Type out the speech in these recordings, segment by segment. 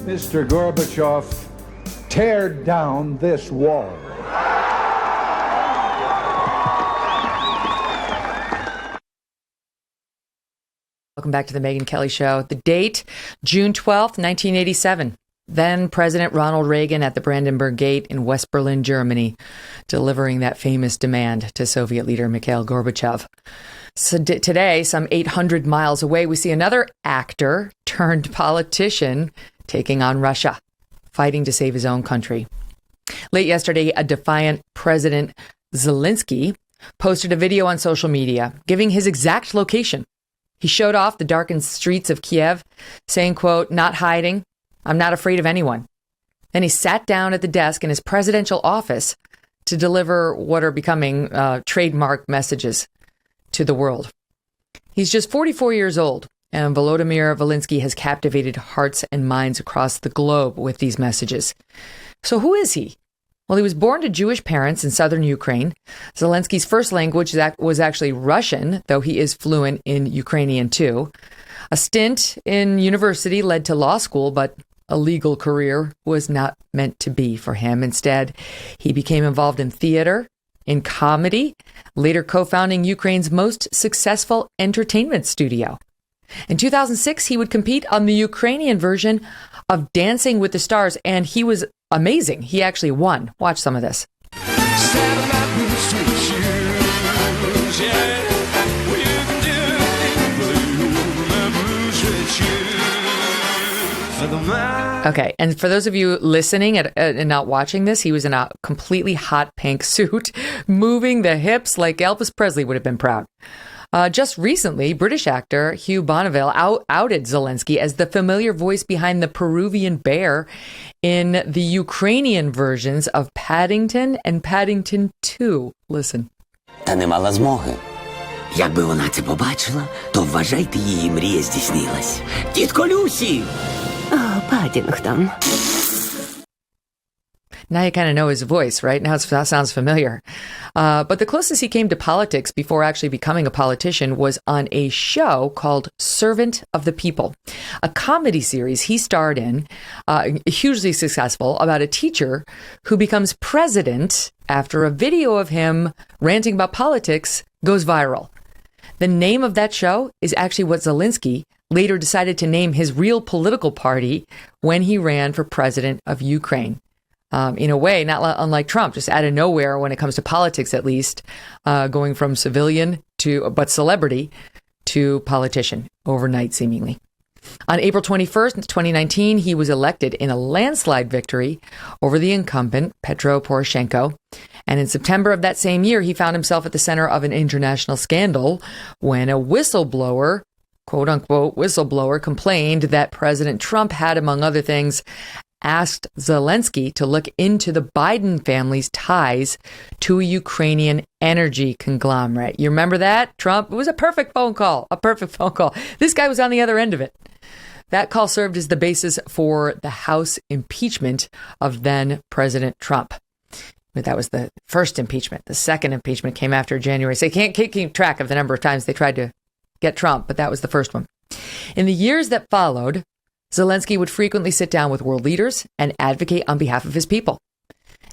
Mr. Gorbachev, tear down this wall. Welcome back to the Megyn Kelly Show. The date, June 12th, 1987. Then President Ronald Reagan at the Brandenburg Gate in West Berlin, Germany, delivering that famous demand to Soviet leader Mikhail Gorbachev. So today, some 800 miles away, we see another actor turned politician taking on Russia, fighting to save his own country. Late yesterday, a defiant President Zelensky posted a video on social media giving his exact location. He showed off the darkened streets of Kiev, saying, quote, "Not hiding. I'm not afraid of anyone." Then he sat down at the desk in his presidential office to deliver what are becoming trademark messages to the world. He's just 44 years old, and Volodymyr Zelensky has captivated hearts and minds across the globe with these messages. So who is he? Well, he was born to Jewish parents in southern Ukraine. Zelensky's first language was actually Russian, though he is fluent in Ukrainian too. A stint in university led to law school, but a legal career was not meant to be for him. Instead, he became involved in theater, in comedy, later co-founding Ukraine's most successful entertainment studio. In 2006, he would compete on the Ukrainian version of Dancing with the Stars, and he was amazing. He actually won. Watch some of this. Okay, and for those of you listening and not watching this, he was in a completely hot pink suit, moving the hips like Elvis Presley would have been proud. Just recently, British actor Hugh Bonneville outed Zelensky as the familiar voice behind the Peruvian bear in the Ukrainian versions of Paddington and Paddington 2. Listen. Та не мала змоги. Якби вона це побачила, то вважайте, її мрія здійснилась. Тітко Люсі! О, Паддінгтон. Now you kind of know his voice, right? Now that sounds familiar. But the closest he came to politics before actually becoming a politician was on a show called Servant of the People, a comedy series he starred in, hugely successful, about a teacher who becomes president after a video of him ranting about politics goes viral. The name of that show is actually what Zelensky later decided to name his real political party when he ran for president of Ukraine. In a way, not unlike Trump, just out of nowhere when it comes to politics, at least, going from civilian but celebrity to politician overnight, seemingly. On April 21st, 2019, he was elected in a landslide victory over the incumbent, Petro Poroshenko. And in September of that same year, he found himself at the center of an international scandal when a whistleblower, quote unquote, whistleblower, complained that President Trump had, among other things, asked Zelensky to look into the Biden family's ties to a Ukrainian energy conglomerate. You remember that? Trump, it was a perfect phone call, This guy was on the other end of it. That call served as the basis for the House impeachment of then President Trump. But that was the first impeachment. The second impeachment came after January. So you can't keep track of the number of times they tried to get Trump, but that was the first one. In the years that followed, Zelensky would frequently sit down with world leaders and advocate on behalf of his people.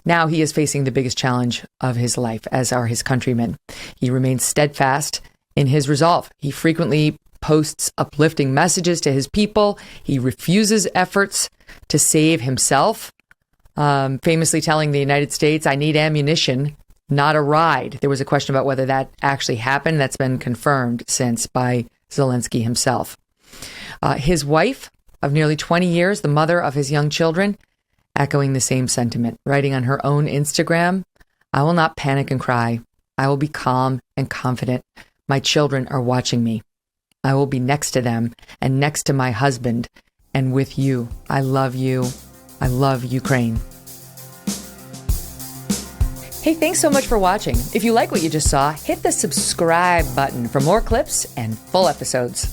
Now he is facing the biggest challenge of his life, as are his countrymen. He remains steadfast in his resolve. He frequently posts uplifting messages to his people. He refuses efforts to save himself, famously telling the United States, "I need ammunition, not a ride." There was a question about whether that actually happened. That's been confirmed since by Zelensky himself. His wife of nearly 20 years, the mother of his young children, echoing the same sentiment, writing on her own Instagram, "I will not panic and cry. I will be calm and confident. My children are watching me. I will be next to them and next to my husband and with you. I love you. I love Ukraine." Hey, thanks so much for watching. If you like what you just saw, hit the subscribe button for more clips and full episodes.